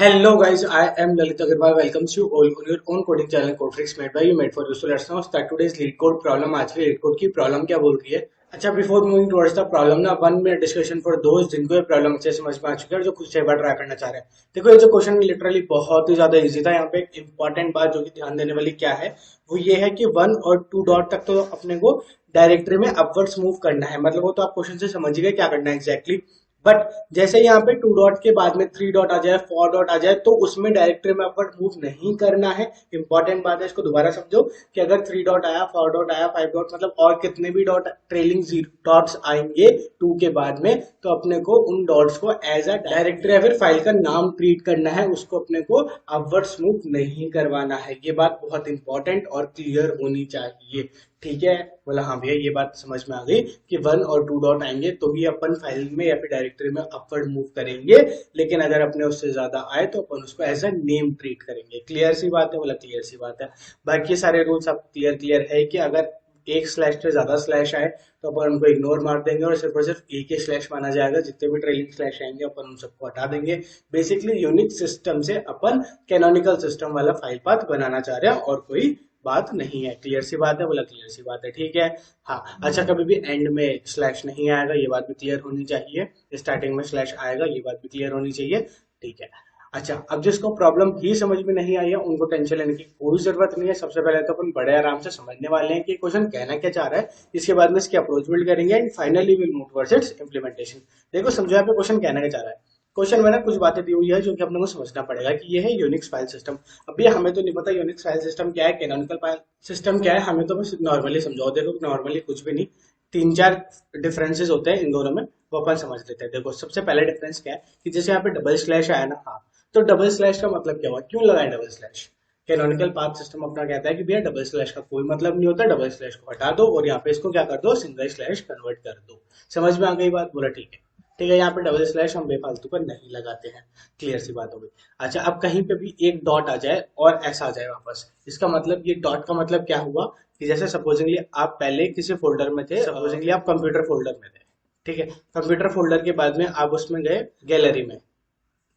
Hello guys, I am Lalit Agarwal. Welcomes you all on your own coding channel Codetricks made by you, made for you. So let's now start today's lead code problem. आज की lead code की problem क्या बोल रही है? अच्छा, before moving towards the problem ना 1 minute discussion for दोस्त जिनको ये प्रॉब्लम अच्छे समझ में आ चुकी है और जो खुद से एक बार ट्राई करना चाह रहे हैं। देखो, ये जो क्वेश्चन लिटरली बहुत ही ज्यादा इजी था। यहाँ पे एक इंपॉर्टेंट बात जो कि ध्यान देने वाली क्या है, वो ये है कि 1 और 2 डॉट तक तो अपने को डायरेक्टरी में अपवर्ड्स मूव करना है। मतलब वो तो आप क्वेश्चन से समझ गए क्या करना है एग्जैक्टली। बट जैसे यहाँ पे 2 डॉट के बाद में 3 डॉट आ जाए, 4 डॉट आ जाए, तो उसमें डायरेक्टरी में अपवर्ड मूव नहीं करना है। इंपॉर्टेंट बात है, इसको दोबारा समझो कि अगर 3 डॉट आया, 4 डॉट आया, 5 डॉट मतलब और कितने भी डॉट ट्रेलिंग डॉट्स आएंगे 2 के बाद में, तो अपने को उन डॉट्स को एज अ डायरेक्टरी या फिर फाइल का नाम ट्रीट करना है। उसको अपने को अपवर्ड्स मूव नहीं करवाना है। ये बात बहुत इंपॉर्टेंट और क्लियर होनी चाहिए। ठीक है, बोला हाँ भैया, ये बात समझ में आ गई कि 1 और 2 डॉट आएंगे तो ही अपन फाइल में या फिर डायरेक्टरी में अपवर्ड मूव करेंगे। लेकिन अगर अपने उससे ज्यादा आए तो अपन उसको एज अ नेम ट्रीट करेंगे। क्लियर सी बात है? बोला क्लियर सी बात है। बाकी सारे रूल्स आप क्लियर है कि अगर एक स्लैश से ज्यादा स्लैश आए तो अपन उनको इग्नोर मार देंगे और सिर्फ एक ही स्लैश माना जाएगा। जितने भी ट्रेलिंग स्लैश आएंगे अपन उन सबको हटा देंगे। बेसिकली यूनिक सिस्टम से अपन कैनोनिकल सिस्टम वाला फाइल पाथ बनाना चाह रहे हैं और कोई बात नहीं है। क्लियर सी बात है? बोला क्लियर सी बात है। ठीक है। हाँ, अच्छा, कभी भी एंड में स्लैश नहीं आएगा, ये बात भी क्लियर होनी चाहिए। स्टार्टिंग में स्लैश आएगा, ये बात भी क्लियर होनी चाहिए। ठीक है। अच्छा, अब जिसको प्रॉब्लम ही समझ में नहीं आई है उनको टेंशन लेने की कोई जरूरत नहीं है। सबसे पहले तो अपन बड़े आराम से समझने वाले हैं कि क्वेश्चन कहना क्या चाह रहा है। इसके बाद में इसकी अप्रोच बिल्ड करेंगे and finally will move towards it's implementation. देखो, समझो यहाँ पे क्वेश्चन कहना क्या चाह रहा है। क्वेश्चन में ना कुछ बातें दी हुई है जो कि अपने को समझना पड़ेगा कि ये है यूनिक्स फाइल सिस्टम। अभी हमें तो नहीं पता यूनिक्स फाइल सिस्टम क्या है, कैनोनिकल फाइल सिस्टम क्या है। हमें तो बस नॉर्मली समझाओ। देखो, नॉर्मली कुछ भी नहीं, 3-4 डिफरेंसेस होते हैं इन दोनों में, वो अपन समझ लेते हैं। देखो, सबसे पहला डिफरेंस क्या है कि जैसे यहाँ पे डबल स्लैश आया ना, हाँ, तो डबल स्लैश का मतलब क्या हुआ, क्यों लगाए double slash? Canonical path system अपना कहता है कि भैया डबल स्लैश का कोई मतलब नहीं होता, डबल स्लैश को हटा दो और यहाँ पे इसको क्या कर दो, सिंगल स्लैश कन्वर्ट कर दो। समझ में आ गई बात? बोला ठीक है। ठीक है, यहाँ पे डबल स्लैश हम बेफालतू पर नहीं लगाते हैं। क्लियर सी बात हो गई। अच्छा, अब कहीं पे भी एक डॉट आ जाए और ऐसा आ जाए वापस, इसका मतलब, ये डॉट का मतलब क्या हुआ कि जैसे सपोजिंगली आप पहले किसी फोल्डर में थे, सपोजिंगली आप कंप्यूटर फोल्डर में थे। ठीक है, कंप्यूटर फोल्डर के बाद में आप उसमें गए गैलरी में।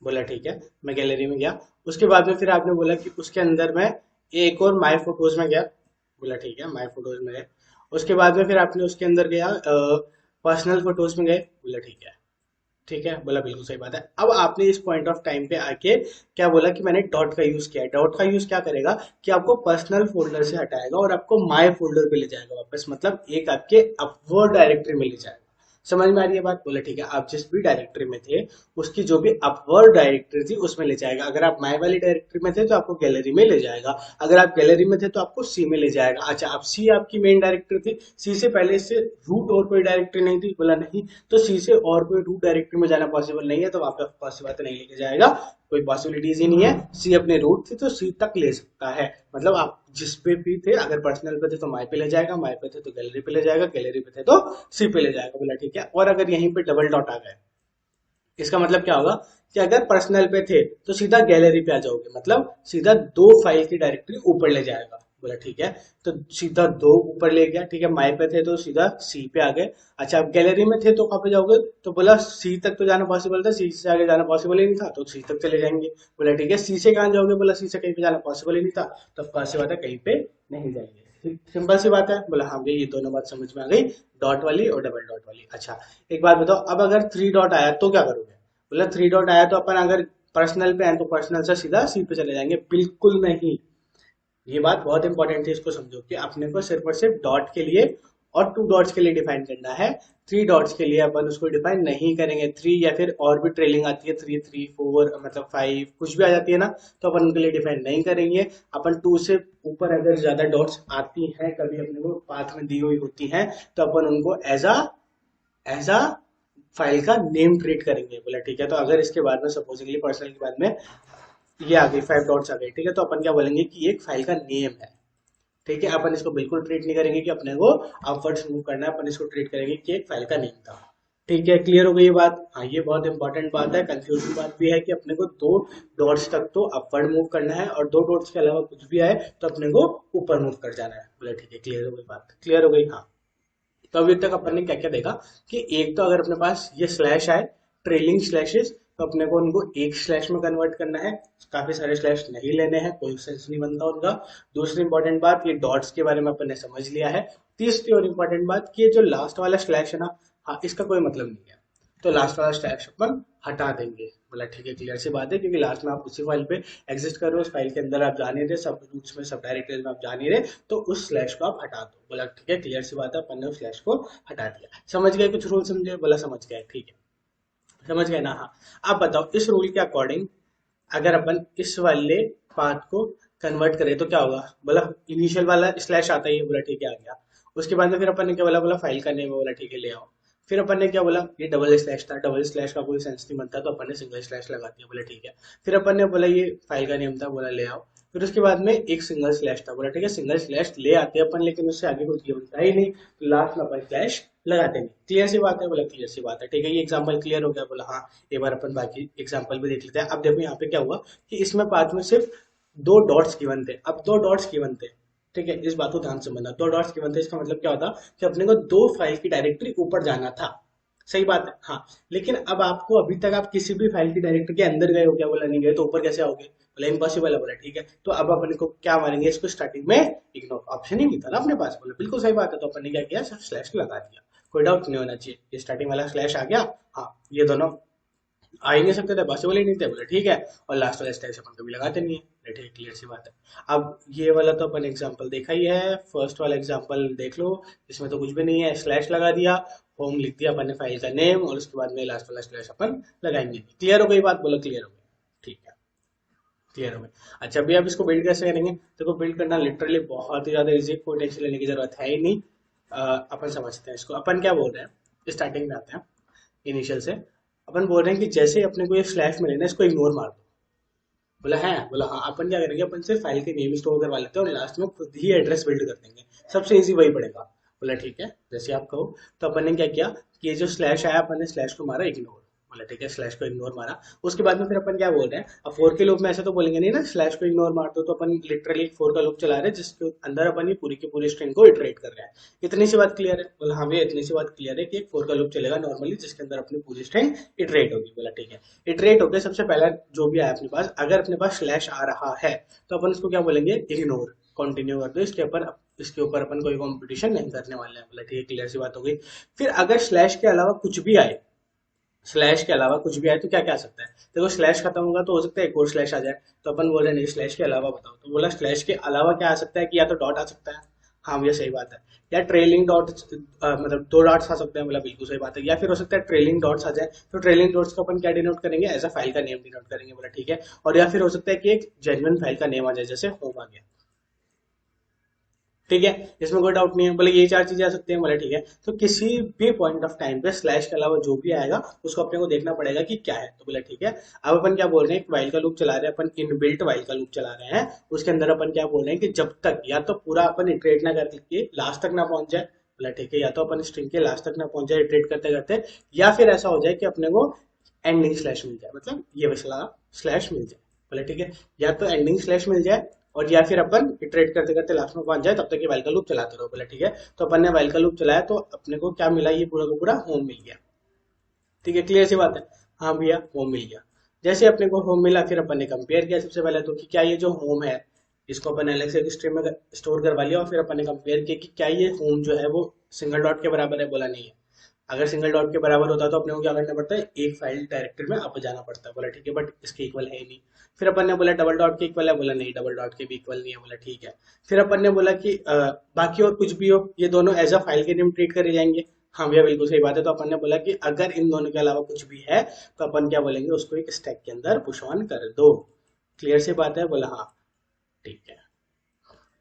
बोला ठीक है, मैं गैलरी में गया। उसके बाद में फिर आपने बोला कि उसके अंदर मैं एक और माई फोटोज में गया। बोला ठीक है, माई फोटोज में गए। उसके बाद में फिर आपने उसके अंदर गया पर्सनल फोटोज में गए। बोला ठीक है। ठीक है, बोला बिल्कुल सही बात है। अब आपने इस पॉइंट ऑफ टाइम पे आके क्या बोला कि मैंने डॉट का यूज किया है। डॉट का यूज क्या करेगा कि आपको पर्सनल फोल्डर से हटाएगा और आपको माय फोल्डर पे ले जाएगा वापस, मतलब एक आपके अपवर्ड डायरेक्टरी में ले जाएगा। समझ में आ रही है बात? बोले ठीक है, आप जिस भी डायरेक्टरी में थे उसकी जो भी अपवर्ड डायरेक्टरी थी उसमें ले जाएगा। अगर आप माय वाली डायरेक्टरी में थे तो आपको गैलरी में ले जाएगा। अगर आप गैलरी में थे तो आपको सी में ले जाएगा। अच्छा, अब सी आपकी मेन डायरेक्टरी थी, सी से पहले से रूट और कोई डायरेक्टरी नहीं थी। बोला नहीं, तो सी से और कोई रूट डायरेक्टरी में जाना पॉसिबल नहीं है, तो वहां पे पॉसिबल तो नहीं लेके जाएगा, कोई पॉसिबिलिटीज ही नहीं है। सी अपने रूट थी तो सी तक ले सकता है। मतलब आप जिस पे भी थे, अगर पर्सनल पे थे तो माई पे ले जाएगा, माई पे थे तो गैलरी पे ले जाएगा, गैलरी पे थे तो सी पे ले जाएगा। बोला ठीक है। और अगर यहीं पे डबल डॉट आ गए, इसका मतलब क्या होगा कि अगर पर्सनल पे थे तो सीधा गैलरी पे आ जाओगे, मतलब सीधा 2 फाइल की डायरेक्टरी ऊपर ले जाएगा। बोला ठीक है, तो सीधा 2 ऊपर ले गया। ठीक है, माई पे थे तो सीधा सी पे आ गए। अच्छा, अब गैलरी में थे तो कहाँ पे जाओगे? तो बोला सी तक तो जाना पॉसिबल था, सी से आगे जाना पॉसिबल ही नहीं था, तो सी तक चले जाएंगे। बोला ठीक है, सी से कहाँ जाओगे? बोला सी से कहीं पे जाना पॉसिबल ही नहीं था, तो अब कहाँ से बात है, कहीं पे नहीं जाएंगे। सिंपल सी बात है। बोला हाँ भैया, ये दोनों बात समझ में आ गई, डॉट वाली और डबल डॉट वाली। अच्छा, एक बात बताओ, अब अगर 3 डॉट आया तो क्या करोगे? बोला 3 डॉट आया तो अपन अगर पर्सनल पे आए तो पर्सनल से सीधा सी पे चले जाएंगे। बिल्कुल नहीं, ये बात बहुत इंपॉर्टेंट है, इसको समझो कि अपने को सिर्फ और सिर्फ डॉट के लिए और 2 डॉट्स के लिए डिफाइन करना है। 3 डॉट्स के लिए अपन उसको डिफाइन नहीं करेंगे। 3 या फिर और भी ट्रेलिंग आती है, 3 3 4 मतलब 5 कुछ भी आ जाती है ना, तो अपन उनके लिए डिफाइन नहीं करेंगे। अपन 2 से ऊपर अगर ज्यादा डॉट्स आती हैं, कभी अपने को पाथ में दी हुई होती हैं, तो अपन उनको एज अ फाइल का नेम ट्रीट करेंगे। बोला ठीक है, तो अगर इसके बाद में सपोजिंगली पर्सनल के बाद में ये आ गई, 5 डॉट्स आ गई, ठीक है, तो अपन क्या बोलेंगे कि ये एक फाइल का नेम है। ठीक है, अपन इसको बिल्कुल ट्रीट नहीं करेंगे कि अपने को अपवर्ड्स मूव करना है, अपन इसको ट्रीट करेंगे कि एक फाइल का नेम था। ठीक है, क्लियर हो गई ये बात? हाँ, ये बहुत इंपॉर्टेंट बात है। कंफ्यूजन बात भी है कि अपने को 2 डॉट्स तक तो अपवर्ड मूव करना है और 2 डॉट्स के अलावा कुछ भी आए तो अपने को ऊपर मूव कर जाना है। बोले ठीक है, क्लियर हो गई बात? क्लियर हो गई? हाँ। तो अभी तक अपन ने क्या क्या देखा कि एक तो अगर अपने पास ये स्लैश आए, ट्रेलिंग स्लैशेस, तो अपने को उनको एक स्लैश में कन्वर्ट करना है, काफी सारे स्लैश नहीं लेने हैं, कोई सेंस नहीं बनता उनका। दूसरी इंपॉर्टेंट बात, ये डॉट्स के बारे में अपन ने समझ लिया है। तीसरी और इंपॉर्टेंट बात कि ये जो लास्ट वाला स्लैश है ना, हाँ इसका कोई मतलब नहीं है, तो लास्ट वाला स्लैश अपन हटा देंगे। बोला ठीक है, क्लियर सी बात है, क्योंकि लास्ट में आप उसी फाइल पे एग्जिस्ट कर रहे हो, उस फाइल के अंदर आप जा नहीं रहे, सब रूट्स में सब डायरेक्टरीज में आप जा नहीं रहे, तो उस स्लैश को आप हटा दो। बोला ठीक है, क्लियर सी बात है, अपन ने उस स्लैश को हटा दिया। समझ गए कुछ रूल समझे? बोला समझ गए, ठीक है, समझ गए ना? हाँ। आप बताओ इस रूल के अकॉर्डिंग अगर अपन इस वाले पाथ को कन्वर्ट करें तो क्या होगा? बोला इनिशियल वाला स्लैश आता ही है, बोला ठीक है आ गया। उसके बाद में फिर अपन ने क्या बोला? बोला फाइल का नेम है, बोला ठीक है ले आओ। फिर अपन ने क्या बोला? ये डबल स्लैश था, डबल स्लैश का कोई सेंस नहीं बनता, तो अपन ने सिंगल स्लैश लगा दिया, बोला ठीक है। फिर अपन ने बोला ये फाइल का नेम था, बोला ले आओ। फिर उसके बाद में एक सिंगल स्लैश था, बोला ठीक है सिंगल स्लैश ले आते हैं अपन, लेकिन उससे आगे कुछ बनता ही नहीं, तो लास्ट में अपन स्लैश लगाते नहीं। क्लियर सी बात है? बोला क्लियर सी बात है, ठीक है, ये एग्जाम्पल क्लियर हो गया? बोला हाँ। एक बार अपन बाकी एग्जाम्पल भी देख लेते हैं। अब देखो यहाँ पे क्या हुआ कि इसमें पाथ में सिर्फ दो डॉट्स गिवन थे। अब दो डॉट्स गिवन थे, ठीक है, इस बात को ध्यान से समझना, दो डॉट्स गिवन थे, इसका मतलब क्या होता कि अपने को दो फाइल की डायरेक्टरी ऊपर जाना था। सही बात है, हाँ। लेकिन अब आपको अभी तक आप किसी भी फाइल की डायरेक्टरी के अंदर गए हो क्या? बोला नहीं गए, तो ऊपर कैसे आओगे? बोला इम्पॉसिबल है। बोला ठीक है, तो अब अपन को क्या मारेंगे? इसको स्टार्टिंग में इग्नोर, ऑप्शन ही नहीं था ना अपने पास। बोला बिल्कुल सही बात है, तो अपन ने क्या किया? सिर्फ स्लैश लगा दिया, कोई डाउट नहीं होना चाहिए, ये स्टार्टिंग वाला स्लैश आ गया। हाँ, ये दोनों आ ही नहीं सकते थे, पॉसिबल ही नहीं थे। बोले ठीक है, और लास्ट वाला स्लैश अपन कभी लगाते नहीं है। बोले ठीक है, क्लियर सी बात है। अब ये वाला तो अपन एग्जांपल देखा ही है, फर्स्ट वाला एग्जांपल देख लो, इसमें तो कुछ भी नहीं है, स्लैश लगा दिया, होम लिख दिया अपन ने फाइल का नेम, और उसके बाद में लास्ट वाला स्लैश अपन लगाएंगे। क्लियर हो गई बात? बोलो क्लियर हो गई, ठीक है, क्लियर हो गई। अच्छा अभी आप इसको बिल्ड कैसे करेंगे? देखो बिल्ड करना लिटरली बहुत ही ज्यादा इजी, कोई टेंशन लेने की जरूरत है ही नहीं। अपन समझते हैं इसको। अपन क्या बोल रहे हैं, स्टार्टिंग में आते हैं इनिशियल से। अपन बोल रहे हैं कि जैसे ही अपने को ये स्लैश मिले ना, इसको इग्नोर मार दो। बोला है? बोला हाँ। अपन क्या करेंगे? अपन से फाइल के नेम स्टोर करवा लेते हैं और लास्ट में खुद ही एड्रेस बिल्ड कर देंगे, सबसे इजी वही पड़ेगा। बोला ठीक है, जैसे आप कहो। तो अपन ने क्या किया कि ये जो स्लैश आया, अपन ने स्लैश को मारा इग्नोर। बोला ठीक है, स्लैश को इग्नोर मारा। उसके बाद में फिर अपन क्या बोल रहे हैं, अब फोर के लूप में ऐसे तो बोलेंगे नहीं ना स्लैश को इग्नोर मार दो, तो अपन लिटरली फोर का लूप चला रहे हैं जिसके अंदर अपन ये पूरी की पूरी स्ट्रिंग को इटरेट कर रहे हैं। इतनी सी बात क्लियर है? बोला हाँ भैया इतनी सी बात क्लियर है कि एक फोर का लूप चलेगा नॉर्मली, जिसके अंदर अपनी पूरी स्ट्रिंग इटरेट होगी। बोला ठीक है। इटरेट होकर सबसे पहला जो भी आया अपने पास, अगर अपने पास स्लैश आ रहा है तो अपन उसको क्या बोलेंगे? इग्नोर, कंटिन्यू कर दो, इसके ऊपर अपन कोई कंपटीशन नहीं करने वाले हैं। बोला ठीक है, क्लियर सी बात हो गई। फिर अगर स्लैश के अलावा कुछ भी आए, स्लैश के अलावा कुछ भी आए तो क्या क्या आ सकता है? देखो स्लैश खत्म होगा तो हो सकता है एक और स्लैश आ जाए, तो अपन बोले नहीं स्लैश के अलावा बताओ। तो बोला स्लैश के अलावा क्या आ सकता है कि या तो डॉट आ सकता है, हाँ भैया सही बात है, या ट्रेलिंग डॉट, मतलब दो डॉट्स आ सकते हैं। बोला बिल्कुल सही बात है, या फिर हो सकता है ट्रेलिंग डॉट्स आ जाए, तो ट्रेलिंग डॉट्स को अपन क्या डिनोट करेंगे? एज अ फाइल का नेम डिनोट करेंगे। बोला ठीक है। और या फिर हो सकता है कि एक जेन्युइन फाइल का नेम आ जाए, जैसे होम आ गया, ठीक है, इसमें कोई डाउट नहीं है। बोले ये चार चीजें आ सकती हैं। बोले ठीक है, तो किसी भी पॉइंट ऑफ टाइम पे स्लैश के अलावा जो भी आएगा उसको अपने को देखना पड़ेगा कि क्या है। तो बोला ठीक है। अब अपन क्या बोल रहे हैं, एक वाइल का लूप चला रहे हैं अपन, इनबिल्ट वाइल का लूप चला रहे हैं। उसके अंदर अपन क्या बोल रहे हैं कि जब तक या तो पूरा अपन इटरेट ना करके लास्ट तक ना पहुंच जाए। बोला ठीक है, या तो अपन स्ट्रिंग के लास्ट तक ना पहुंच जाए इटरेट करते करते, या फिर ऐसा हो जाए कि अपने को एंडिंग स्लैश मिल जाए, मतलब ये वाला स्लैश मिल जाए। बोले ठीक है, या तो एंडिंग स्लैश मिल जाए, और या फिर अपन इटरेट करते करते लास्ट में पहुंच जाए, तब तक ये वाइल का लूप चलाते रहो। बोला ठीक है, तो अपन ने वाइल का लूप चलाया तो अपने को क्या मिला? ये पूरा का पूरा होम मिल गया। ठीक है, क्लियर सी बात है? हाँ भैया होम मिल गया। जैसे अपने को होम मिला, फिर अपन ने कंपेयर किया सबसे पहले तो कि क्या ये जो होम है इसको अपन अलग से स्ट्रीम में स्टोर करवा लिया, और फिर अपन ने कंपेयर किया कि क्या ये होम जो है वो सिंगल डॉट के बराबर है। बोला नहीं है। अगर सिंगल डॉट के बराबर होता तो अपने को क्या करना पड़ता है? एक फाइल डायरेक्टरी में आप जाना पड़ता है। बोला ठीक है, बट इसके इक्वल है ही नहीं। फिर अपन ने बोला डबल डॉट के इक्वल है। बोला नहीं, डबल डॉट के भी इक्वल नहीं है। बोला ठीक है। फिर अपन ने बोला कि बाकी और कुछ भी हो ये दोनों एज अ फाइल के नेम ट्रीट करे जाएंगे। हाँ भैया बिल्कुल सही बात है। तो अपन ने बोला कि अगर इन दोनों के अलावा कुछ भी है तो अपन क्या बोलेंगे? उसको एक स्टैक के अंदर पुश ऑन कर दो। क्लियर सी बात है? बोला हाँ, ठीक है,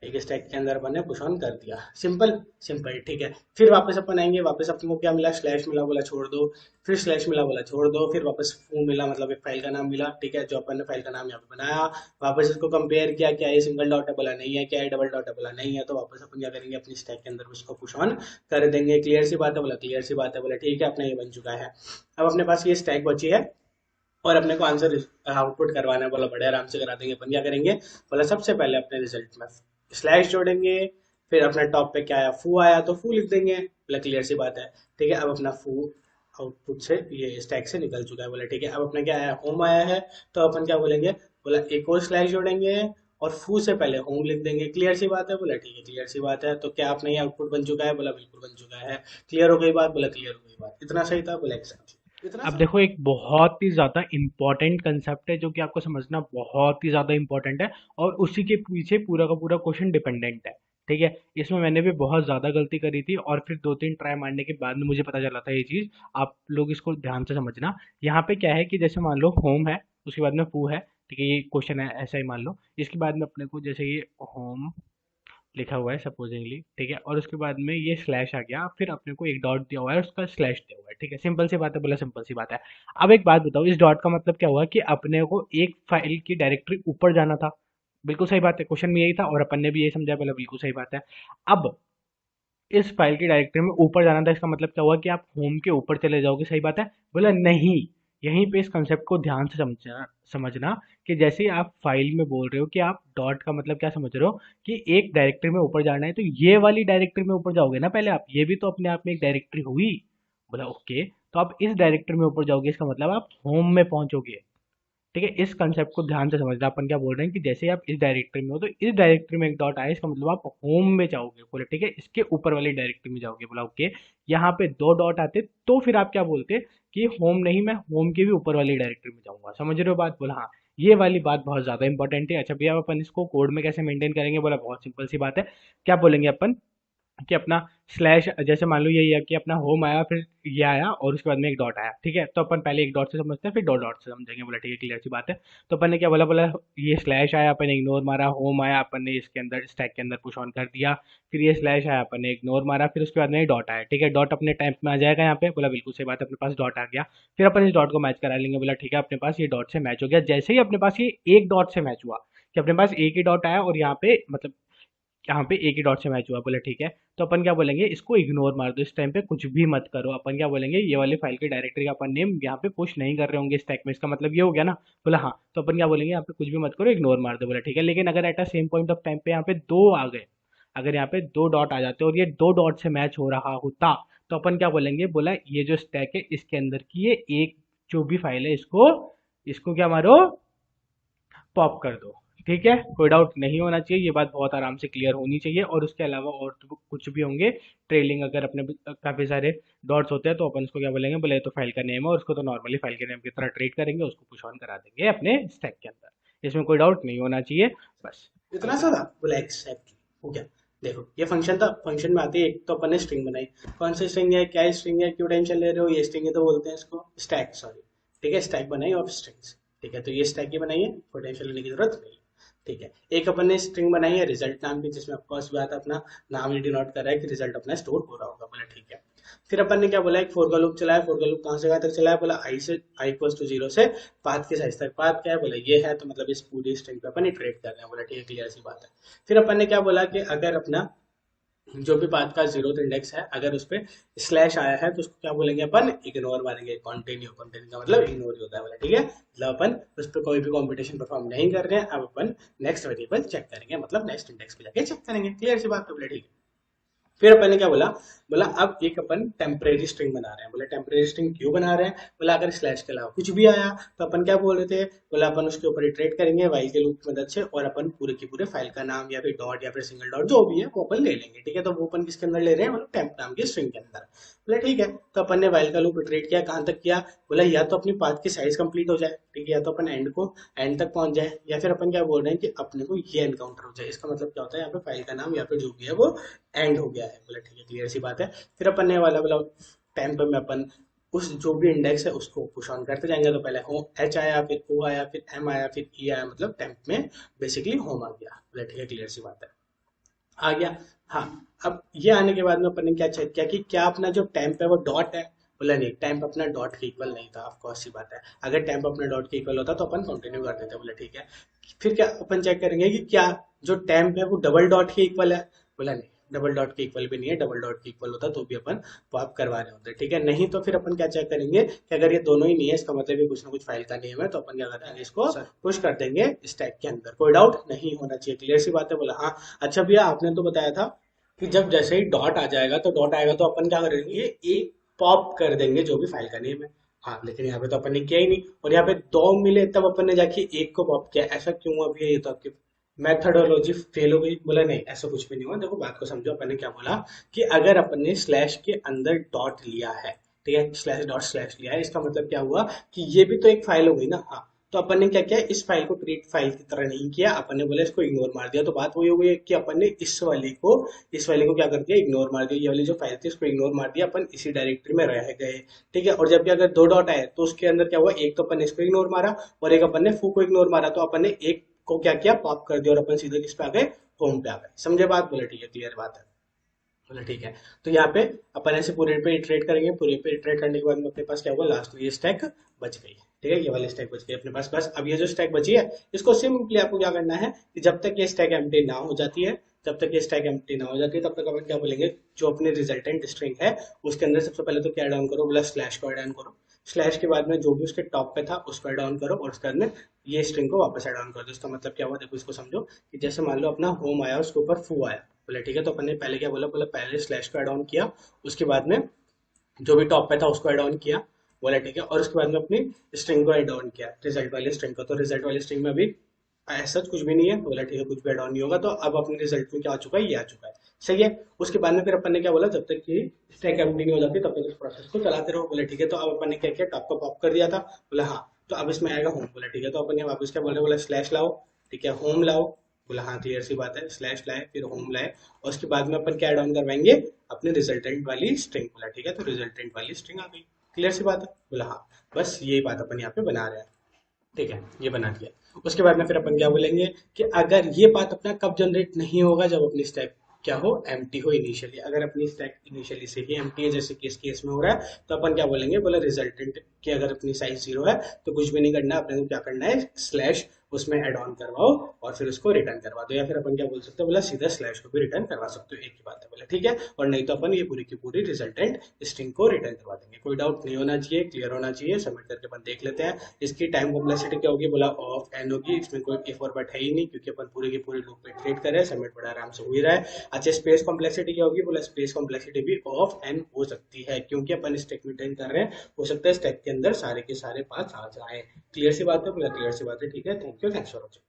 एक स्टैक के अंदर अपन ने पुश ऑन कर दिया। सिंपल सिंपल, ठीक है। फिर वापस अपन आएंगे, वापस अपन को क्या मिला? स्लैश मिला, बोला छोड़ दो। फिर स्लैश मिला, बोला छोड़ दो। फिर वापस फू मिला, मतलब एक फाइल का नाम मिला, ठीक है, जो अपन ने फाइल का नाम यहाँ पे बनाया। वापस इसको कंपेयर किया, क्या ये सिंगल डॉट है? बोला नहीं है। क्या ये डबल डॉट है? बोला नहीं है। तो वापस अपन क्या करेंगे? अपनी स्टैक के अंदर उसको पुश ऑन कर देंगे। क्लियर सी बात है? बोला क्लियर सी बात है। बोला ठीक है, अपना ये बन चुका है। अब अपने पास ये स्टैक बची है और अपने को आंसर आउटपुट करवाना है। बोला बड़े आराम से करा देंगे। अपन क्या करेंगे? बोला सबसे पहले अपने रिजल्ट में स्लैश जोड़ेंगे, फिर अपना टॉप पे क्या आया? फू आया तो फू लिख देंगे। बोला क्लियर सी बात है, ठीक है। अब अपना फू आउटपुट से ये स्टैक से निकल चुका है। बोला ठीक है, अब अपना क्या आया, होम आया है, तो अपन क्या बोलेंगे, बोला एक और स्लैश जोड़ेंगे और फू से पहले होम लिख देंगे। क्लियर सी बात है, बोला ठीक है क्लियर सी बात है। तो क्या अपना ये आउटपुट बन चुका है, बोला बिल्कुल बन चुका है। क्लियर हो गई बात, बोला क्लियर हो गई बात। इतना सही था, बोला एग्जैक्टली इतना अब सा। देखो एक बहुत ही ज़्यादा इम्पोर्टेंट कंसेप्ट है जो कि आपको समझना बहुत ही ज़्यादा इम्पोर्टेंट है, और उसी के पीछे पूरा का पूरा क्वेश्चन डिपेंडेंट है। ठीक है, इसमें मैंने भी बहुत ज़्यादा गलती करी थी और फिर 2-3 ट्राई मारने के बाद में मुझे पता चला था ये चीज़। आप लोग इसको ध्यान से समझना। यहाँ पे क्या है कि जैसे मान लो होम है, उसके बाद में फू है। ठीक है, ये क्वेश्चन है ऐसा ही मान लो। इसके बाद में अपने को जैसे ये होम लिखा हुआ है सपोजिंगली, ठीक है, और उसके बाद में ये स्लैश आ गया, फिर अपने को एक डॉट दिया हुआ है, उसका स्लैश दिया हुआ है। ठीक है, सिंपल सी बात है, बोला सिंपल सी बात है। अब एक बात बताओ, इस डॉट का मतलब क्या हुआ कि अपने को एक फाइल की डायरेक्टरी ऊपर जाना था। बिल्कुल सही बात है, क्वेश्चन में यही था और अपन ने भी यही समझा, बोला बिल्कुल सही बात है। अब इस फाइल की डायरेक्टरी में ऊपर जाना था, इसका मतलब क्या हुआ कि आप होम के ऊपर चले जाओगे। सही बात है, बोला नहीं। यहीं पे इस कंसेप्ट को ध्यान से समझना कि जैसे ही आप फाइल में बोल रहे हो कि आप डॉट का मतलब क्या समझ रहे हो कि एक डायरेक्टरी में ऊपर जाना है, तो ये वाली डायरेक्टरी में ऊपर जाओगे ना पहले आप, ये भी तो अपने आप में एक डायरेक्टरी हुई। बोला ओके, तो आप इस डायरेक्टरी में ऊपर जाओगे, इसका मतलब आप होम में पहुंचोगे। ठीक है, इस कंसेप्ट को ध्यान से समझना। अपन क्या बोल रहे हैं कि जैसे आप इस डायरेक्टरी में हो, तो इस डायरेक्टरी में एक डॉट आया, इसका मतलब आप होम में जाओगे। बोले ठीक है, इसके ऊपर वाली डायरेक्टरी में जाओगे। बोला ओके। यहाँ पे 2 डॉट आते तो फिर आप क्या बोलते कि होम नहीं, मैं होम के भी ऊपर वाली डायरेक्टरी में जाऊंगा। समझ रहे हो बात? बोला हाँ, ये वाली बात बहुत ज्यादा इंपॉर्टेंट है। अच्छा भैया, अब अपन इसको कोड में कैसे मेंटेन करेंगे? बोला बहुत सिंपल सी बात है। क्या बोलेंगे अपन कि अपना स्लैश, जैसे मान लो यही है कि अपना होम आया, फिर ये आया और उसके बाद में एक डॉट आया। ठीक है, तो अपन पहले एक डॉट से समझते हैं, फिर 2 डॉट से समझेंगे। बोला ठीक है, क्लियर सी बात है। तो अपन ने क्या बोला, बोला ये स्लैश आया, अपन ने इग्नोर मारा। होम आया, अपन ने इसके अंदर स्टैक के अंदर पुश ऑन कर दिया। फिर ये स्लैश आया, अपन ने इग्नोर मारा। फिर उसके बाद में डॉट आया। ठीक है, डॉट अपने टाइप में आ जाएगा यहाँ पे। बोला बिल्कुल सही बात है, अपने पास डॉट आ गया। फिर अपन इस डॉट को मैच करा लेंगे। बोला ठीक है, अपने पास ये डॉट से मैच हो गया। जैसे ही अपने पास ये एक डॉट से मैच हुआ कि अपने पास एक ही डॉट आया और यहाँ पे मतलब यहाँ पे एक ही डॉट से मैच हुआ। बोले ठीक है, तो अपन क्या बोलेंगे, इसको इग्नोर मार दो, इस टाइम पे कुछ भी मत करो। अपन क्या बोलेंगे, ये वाली फाइल की डायरेक्टरी का अपन नेम यहाँ पे पुश नहीं कर रहे होंगे स्टैक में, इसका मतलब ये हो गया ना। बोला हाँ, तो अपन क्या बोलेंगे, यहाँ पे कुछ भी मत करो, इग्नोर मार दो। बोला ठीक है, लेकिन अगर at a same point of time पे यहाँ पे 2 आ गए, अगर यहाँ पे 2 डॉट आ जाते और ये 2 डॉट से मैच हो रहा होता, तो अपन क्या बोलेंगे, बोला ये जो स्टैक है इसके अंदर की ये एक जो भी फाइल है, इसको इसको क्या मारो, पॉप कर दो। ठीक है, कोई डाउट नहीं होना चाहिए, ये बात बहुत आराम से क्लियर होनी चाहिए। और उसके अलावा और तो कुछ भी होंगे, ट्रेलिंग अगर अपने काफ़ी सारे डॉट्स होते हैं, तो अपन उसको क्या बोलेंगे, बोले ये तो फाइल का नेम है और उसको तो नॉर्मली फाइल के नेम की तरह ट्रीट करेंगे, उसको पुश ऑन करा देंगे अपने स्टैक के अंदर। इसमें कोई डाउट नहीं होना चाहिए, बस। इतना सा था, बोला एग्जैक्टली हो गया। देखो ये फंक्शन था, फंक्शन में आते ही एक तो अपन ने स्ट्रिंग बनाई। कौन सी स्ट्रिंग है, क्या स्ट्रिंग है, क्यों टेंशन ले रहे हो, ये स्ट्रिंग है तो बोलते हैं इसको स्टैक, सॉरी। ठीक है, स्टैक बनाई ऑफ स्ट्रिंग्स। ठीक है, तो ये स्टैक ही बनाई है, कोई टेंशन लेने की जरूरत नहीं है। ठीक है, एक अपन ने स्ट्रिंग बनाई है रिजल्ट नाम की, जिसमें ऑफकोर्स बात अपना नाम ही डिनोट कर रहा है कि रिजल्ट अपना स्टोर हो रहा होगा। बोला ठीक है। फिर अपन ने क्या बोला, एक फोर का लूप चलाया। फोर का लूप कहाँ से कहाँ तक चलाया, बोला आई इक्वल्स टू 0 से पाथ के साइज तक। पाथ क्या है, बोला ये है, तो मतलब इस पूरी स्ट्रिंग पे अपन इटरेट कर रहे हैं। बोला ठीक है, क्लियर सी बात है। फिर अपन ने क्या बोला कि अगर अपना जो भी पाथ का 0th इंडेक्स है, अगर उस पर स्लैश आया है, तो उसको क्या बोलेंगे, अपन इग्नोर मारेंगे। कॉन्टिन्यू, कॉन्टिन्यू का मतलब इग्नोर होता है। बोला ठीक है, मतलब अपन उस पर कोई भी कॉम्पिटिशन परफॉर्म नहीं कर रहे हैं। अब अपन नेक्स्ट वेरिएबल चेक करेंगे, मतलब नेक्स्ट इंडेक्स पे जाके चेक करेंगे। क्लियर सी बात है, बोला ठीक है। फिर अपन ने क्या बोला, बोला अब एक अपन टेम्परेरी स्ट्रिंग बना रहे हैं। बोला टेम्परेरी स्ट्रिंग क्यों बना रहे हैं, बोला अगर स्लैश के अलावा कुछ भी आया तो अपन क्या बोल रहे थे, बोला अपन उसके ऊपर इटरेट करेंगे वाइल के लूप की मदद से, और अपन पूरे की पूरे फाइल का नाम या फिर डॉट या फिर सिंगल डॉट जो भी है वो अपन ले लेंगे। ठीक है, तो वो अपन किसके अंदर ले रहे हैं, मतलब टेम्प नाम की स्ट्रिंग के अंदर। बोला ठीक है, तो अपन ने वाइल का लूप इटरेट किया, कहाँ तक किया, बोला या तो अपनी पाथ की साइज कंप्लीट हो जाए। ठीक है, या तो अपन एंड तक पहुंच जाए, या फिर अपन क्या बोल रहे हैं कि अपने को ये एनकाउंटर हो जाए। इसका मतलब क्या होता है, यहाँ पे फाइल का नाम या फिर जो भी है वो एंड हो गया है। बोला ठीक है, क्लियर सी बात है। फिर अपन ने वाला बोला टाइम पे में अपन उस जो भी इंडेक्स है उसको पुश ऑन करते जाएंगे। तो पहले होम एच आया, फिर ओ आया, फिर एम आया, फिर ई आया, मतलब टेम्प में बेसिकली होम आ गया। बोला ठीक है, क्लियर सी बात है, आ गया। हाँ, अब ये आने के बाद में अपन ने क्या चेक किया कि क्या अपना जो टेम्प है वो डॉट है। बोला नहीं, टेम्प अपना डॉट के इक्वल नहीं था। ऑफ कोर्स सी बात है, अगर टेम्प अपना डॉट के इक्वल होता तो अपन कंटिन्यू कर देते। बोला ठीक है। फिर क्या अपन चेक करेंगे कि क्या जो टेम्प है वो डबल डॉट के इक्वल है। बोला नहीं, डबल डॉट के इक्वल भी नहीं है। डबल डॉट के इक्वल होता तो भी अपन पॉप करवा रहे होते। ठीक है, नहीं तो फिर अपन क्या चेक करेंगे कि अगर ये दोनों ही नहीं है, इसका मतलब ये कुछ ना कुछ फाइल का नेम है, तो अपन क्या करते हैं, इसको पुश कर देंगे स्टैक के अंदर। कोई डाउट नहीं होना चाहिए, क्लियर सी बात है। बोला हाँ। अच्छा भैया, आपने तो बताया था कि जब जैसे ही डॉट आ जाएगा तो डॉट आएगा तो अपन क्या करेंगे, एक पॉप कर देंगे जो भी फाइल का नेम है। हाँ, लेकिन यहाँ पे तो अपन ने किया ही नहीं, और यहाँ पे दो मिले तब अपन ने जाके एक को पॉप किया, ऐसा क्यों हुआ भैया? ये तो आपकी मेथडोलॉजी फेल हो गई। बोला नहीं, ऐसा कुछ भी नहीं हुआ। देखो बात को समझो, अपन ने क्या बोला कि अगर अपन ने स्लैश के अंदर डॉट लिया है, ठीक है, स्लैश डॉट स्लैश लिया है, इसका मतलब क्या हुआ कि ये भी तो एक फाइल हो गई ना। हाँ, तो अपन ने क्या किया, इस फाइल को क्रिएट फाइल की तरह नहीं किया, अपन ने बोला इसको इग्नोर मार दिया। तो बात वही हो गई कि अपन ने इस वाले को क्या कर दिया, इग्नोर मार दिया। ये वाली जो फाइल थी उसको इग्नोर मार दिया, अपन इसी डायरेक्टरी में रह गए। ठीक है, और जब भी अगर दो डॉट आए तो उसके अंदर क्या हुआ, एक तो अपन ने इसको इग्नोर मारा और एक अपन ने फू को इग्नोर मारा, तो अपन ने एक को क्या किया, पॉप कर दिया, और अपन सीधे किस पे आ गए, होम पे आ गए। समझे बात? बोले ठीक है, क्लियर बात है। बोला ठीक है। तो यहाँ पे अपन ऐसे पूरे पे इटरेट करेंगे, पूरे पे इटरेट करने के बाद में अपने पास क्या होगा, लास्ट में ये स्टैक बच गई। ठीक है, ये वाली स्टैक बच गई अपने पास। बस अब ये जो स्टैक बची है, इसको सिंपली आपको क्या करना है कि जब तक ये स्टैक एम्प्टी ना हो जाती है, जब तक ये स्टैक एम्प्टी ना हो जाती है, तब तक अपन क्या बोलेंगे, जो अपने रिजल्टेंट स्ट्रिंग है उसके अंदर सबसे पहले तो क्या ऐड ऑन करो, बोला स्लैश को ऐड ऑन करो। स्लैश के बाद में जो भी उसके टॉप पे था उसको ऐड ऑन करो, और उसके बाद में ये स्ट्रिंग को वापस ऐड ऑन कर दो। इसका मतलब क्या हुआ, देखो इसको समझो कि जैसे मान लो अपना होम आया, उसके ऊपर फू आया। बोले ठीक है, तो अपन ने पहले क्या बोला, बोला पहले स्लैश को ऐड ऑन किया, उसके बाद में जो भी टॉप पे था उसको ऐड ऑन किया। बोला ठीक है, और उसके बाद में अपनी स्ट्रिंग को ऐड ऑन किया, रिजल्ट वाली स्ट्रिंग को। तो रिजल्ट वाली स्ट्रिंग में अभी ऐसा कुछ भी नहीं है। बोला ठीक है, कुछ भी ऐड ऑन नहीं होगा। तो अब अपने रिजल्ट में क्या आ चुका है, ये आ चुका है। सही है। उसके बाद में फिर अपन ने क्या बोला, जब तक कि स्टैक एम्प्टी नहीं हो जाती तब तक इस प्रोसेस को चलाते रहो। बोले ठीक है, तो अब अपन ने क्या किया, टॉप को पॉप कर दिया था। बोला हाँ, तो अब इसमें आएगा होम। बोला ठीक है, तो अपन ने वापस क्या बोला, बोला स्लैश लाओ, ठीक है, होम लाओ। बोला हाँ, क्लियर सी बात है, स्लैश लाए फिर होम लाए, और उसके बाद में अपन क्या ऐड ऑन करवाएंगे, अपने रिजल्टेंट वाली स्ट्रिंग। बोला ठीक है, तो रिजल्टेंट वाली स्ट्रिंग आ गई। क्लियर सी बात है? बोला हाँ, बस यही बात अपन यहाँ पे बना रहे हैं। ठीक है, ये बना दिया। उसके बाद में फिर अपन क्या बोलेंगे कि अगर ये पाथ अपना कब जनरेट नहीं होगा, जब अपनी स्टैक क्या हो, एम्प्टी हो इनिशियली। अगर अपनी स्टैक इनिशियली से ही एम्प्टी है, जैसे कि इस केस में हो रहा है, तो अपन क्या बोलेंगे, बोले रिजल्टेंट की अगर अपनी साइज 0 है तो कुछ भी नहीं करना है, अपने को क्या करना है, स्लैश उसमें ऐड ऑन करवाओ और फिर उसको रिटर्न करवा दो। या फिर अपन क्या बोल सकते हैं, बोला सीधा स्लैश को भी रिटर्न करवा सकते हो, एक ही बात है। बोला ठीक है, और नहीं तो अपन ये पूरी की पूरी रिजल्टेंट स्ट्रिंग को रिटर्न करवा देंगे। कोई डाउट नहीं होना चाहिए, क्लियर होना चाहिए। सबमिट करके अपन देख लेते हैं। इसकी टाइम कॉम्प्लेक्सिटी क्या होगी, बोला ऑफ एन होगी। इसमें कोई इफ और बट है ही नहीं, क्योंकि अपन पूरे के पूरे लूप पे ट्रेड कर रहे हैं। सबमिट बड़ा आराम से हो ही रहा है। अच्छा, स्पेस कॉम्प्लेक्सिटी क्या होगी, बोला स्पेस कॉम्प्लेक्सिटी भी ऑफ एन हो सकती है, क्योंकि अपन स्टैक मेंटेन कर रहे हैं। हो सकता है स्टैक के अंदर सारे के सारे पाथ आ जाए। क्लियर सी बात है? बोला क्लियर सी बात है, ठीक है, thank you, thanks for watching.